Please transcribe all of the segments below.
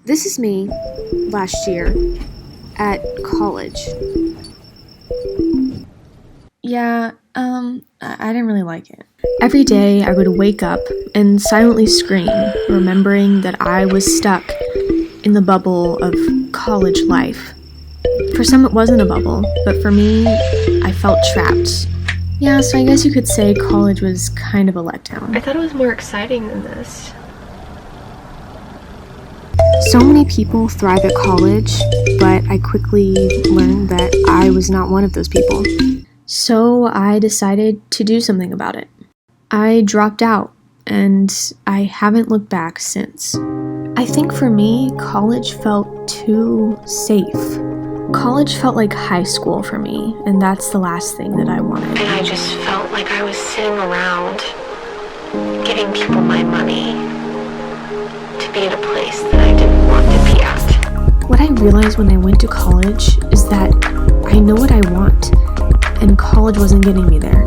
This is me last year at college. I didn't really like it. Every day I would wake up and silently scream, remembering that I was stuck in the bubble of college life. For some, it wasn't a bubble, but for me, I felt trapped. Yeah, so I guess you could say college was kind of a letdown. I thought it was more exciting than this. So many people thrive at college, but I quickly learned that I was not one of those people. So I decided to do something about it. I dropped out, and I haven't looked back since. I think for me, college felt too safe. College felt like high school for me, and that's the last thing that I wanted. And I just felt like I was sitting around giving people my money to be at a place that I didn't want to be at. What I realized when I went to college is that I know what I want, and college wasn't getting me there.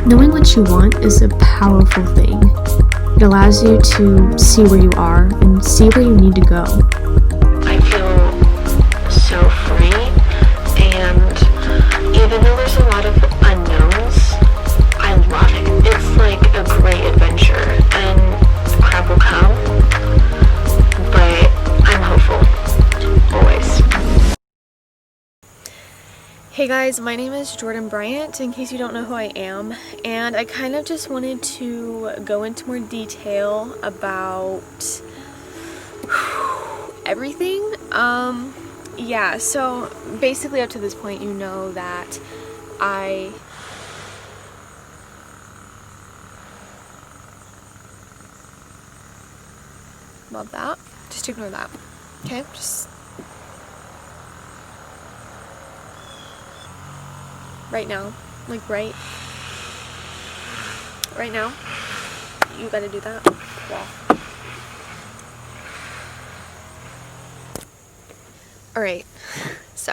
Knowing what you want is a powerful thing. It allows you to see where you are and see where you need to go. I feel so free, and even though there's a lot of unknowns, I love it. It's like a great adventure, and crap will come, but I'm hopeful, always. Hey guys, my name is Jordan Bryant, in case you don't know who I am, and I kind of just wanted to go into more detail about everything. Yeah, so basically up to this point you know that love that. Just ignore that. Okay? Just right now. Like right now. You gotta do that. Wow. Alright, so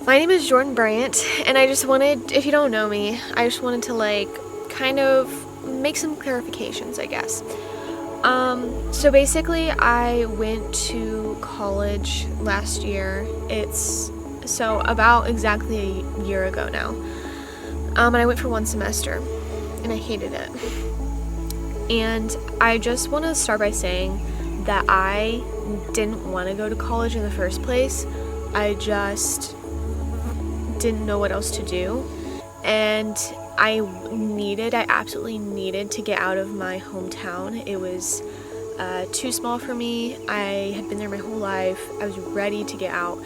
my name is Jordan Bryant, and I just wanted, if you don't know me, I just wanted to like kind of make some clarifications, I guess. So basically I went to college last year. It's so about exactly a year ago now. And I went for one semester and I hated it. And I just want to start by saying that I didn't want to go to college in the first place. I just didn't know what else to do. And I absolutely needed to get out of my hometown. It was too small for me. I had been there my whole life. I was ready to get out.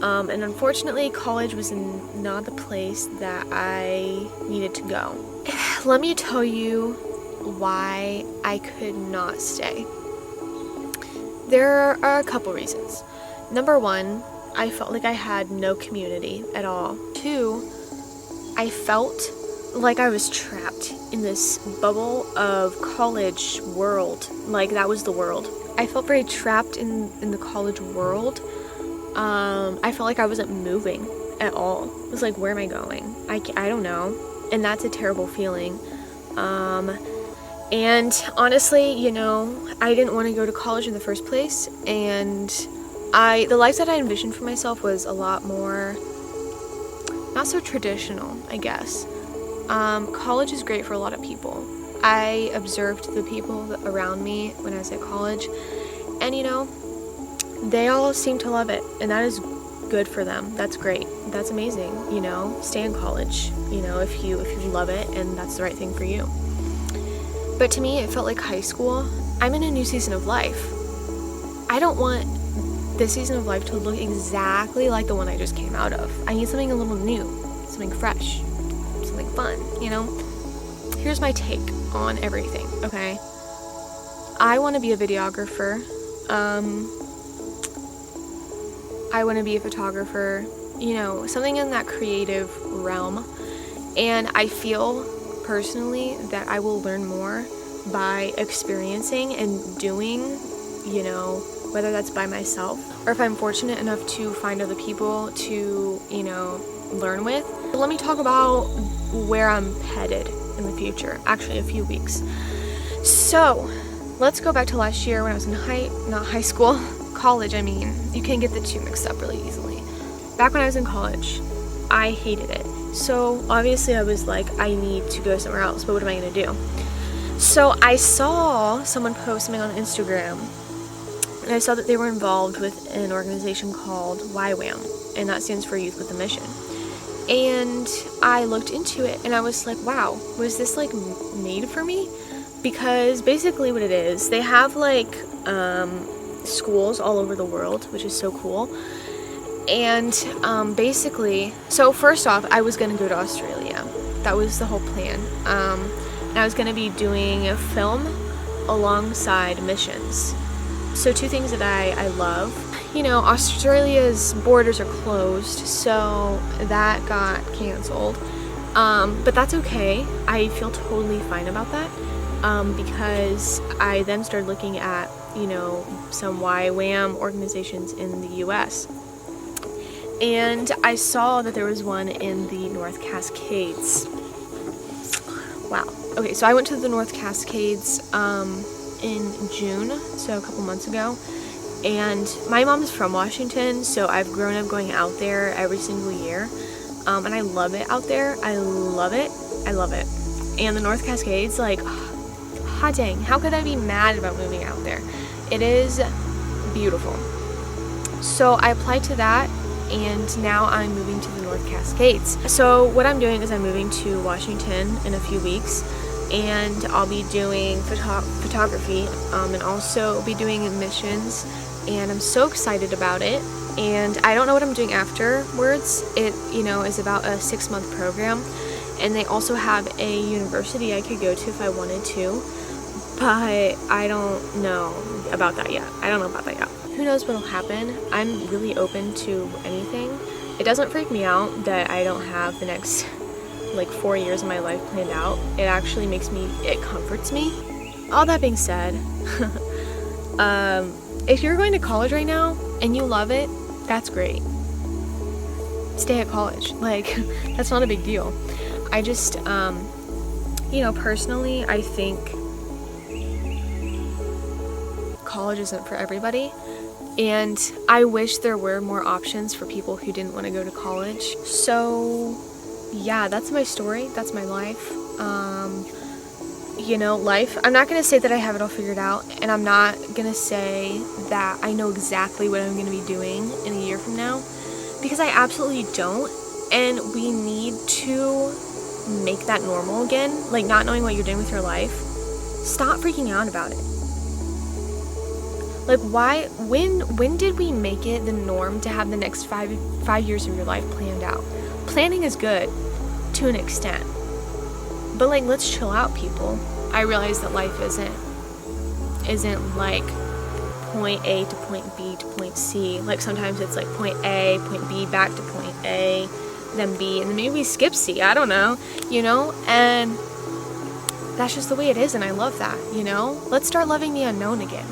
And unfortunately, college was not the place that I needed to go. Let me tell you why I could not stay. There are a couple reasons. Number one, I felt like I had no community at all. Two, I felt like I was trapped in this bubble of college world. Like that was the world. I felt very trapped in the college world. I felt like I wasn't moving at all. It was like, where am I going? I don't know. And that's a terrible feeling. And honestly, you know, I didn't want to go to college in the first place. And the life that I envisioned for myself was a lot more, not so traditional, I guess. College is great for a lot of people. I observed the people around me when I was at college. And you know, they all seem to love it, and that is good for them. That's great. That's amazing. You know, stay in college, you know, if you love it and that's the right thing for you. But to me, it felt like high school. I'm in a new season of life. I don't want this season of life to look exactly like the one I just came out of. I need something a little new, something fresh, something fun, you know? Here's my take on everything, okay? I want to be a videographer. I want to be a photographer, you know, something in that creative realm. And I feel personally that I will learn more by experiencing and doing, you know, whether that's by myself or if I'm fortunate enough to find other people to, you know, learn with. Let me talk about where I'm headed in the future, actually a few weeks. So let's go back to last year when I was in college. I mean, you can get the two mixed up really easily. Back when I was in college, I hated it. So obviously I was like, I need to go somewhere else, but what am I gonna do? So I saw someone post something on Instagram, and I saw that they were involved with an organization called YWAM, and that stands for Youth with a Mission. And I looked into it, and I was like, wow, was this like made for me? Because basically what it is, they have like schools all over the world, which is so cool. And basically, so first off, I was gonna go to Australia. That was the whole plan. And I was gonna be doing a film alongside missions. So two things that I love. You know, Australia's borders are closed, so that got canceled. But that's okay. I feel totally fine about that. Because I then started looking at, you know, some YWAM organizations in the US. And I saw that there was one in the North Cascades. Wow. Okay, so I went to the North Cascades in June, so a couple months ago. And my mom's from Washington, so I've grown up going out there every single year. And I love it out there. I love it. I love it. And the North Cascades, like, hot dang, how could I be mad about moving out there? It is beautiful. So I applied to that, and now I'm moving to the North Cascades. So what I'm doing is I'm moving to Washington in a few weeks, and I'll be doing photography and also be doing missions, and I'm so excited about it. And I don't know what I'm doing afterwards. It, you know, is about a 6-month program, and they also have a university I could go to if I wanted to, but I don't know about that yet. Who knows what'll happen? I'm really open to anything. It doesn't freak me out that I don't have the next like 4 years of my life planned out. It actually it comforts me. All that being said, if you're going to college right now and you love it, that's great. Stay at college. Like, that's not a big deal. I just, you know, personally, I think college isn't for everybody. And I wish there were more options for people who didn't want to go to college. So, yeah, that's my story. That's my life. You know, life. I'm not going to say that I have it all figured out. And I'm not going to say that I know exactly what I'm going to be doing in a year from now. Because I absolutely don't. And we need to make that normal again. Like, not knowing what you're doing with your life. Stop freaking out about it. Like, why, when did we make it the norm to have the next five years of your life planned out? Planning is good, to an extent. But, like, let's chill out, people. I realize that life isn't like point A to point B to point C. Like, sometimes it's like point A, point B, back to point A, then B, and then maybe we skip C, I don't know, you know? And that's just the way it is, and I love that, you know? Let's start loving the unknown again.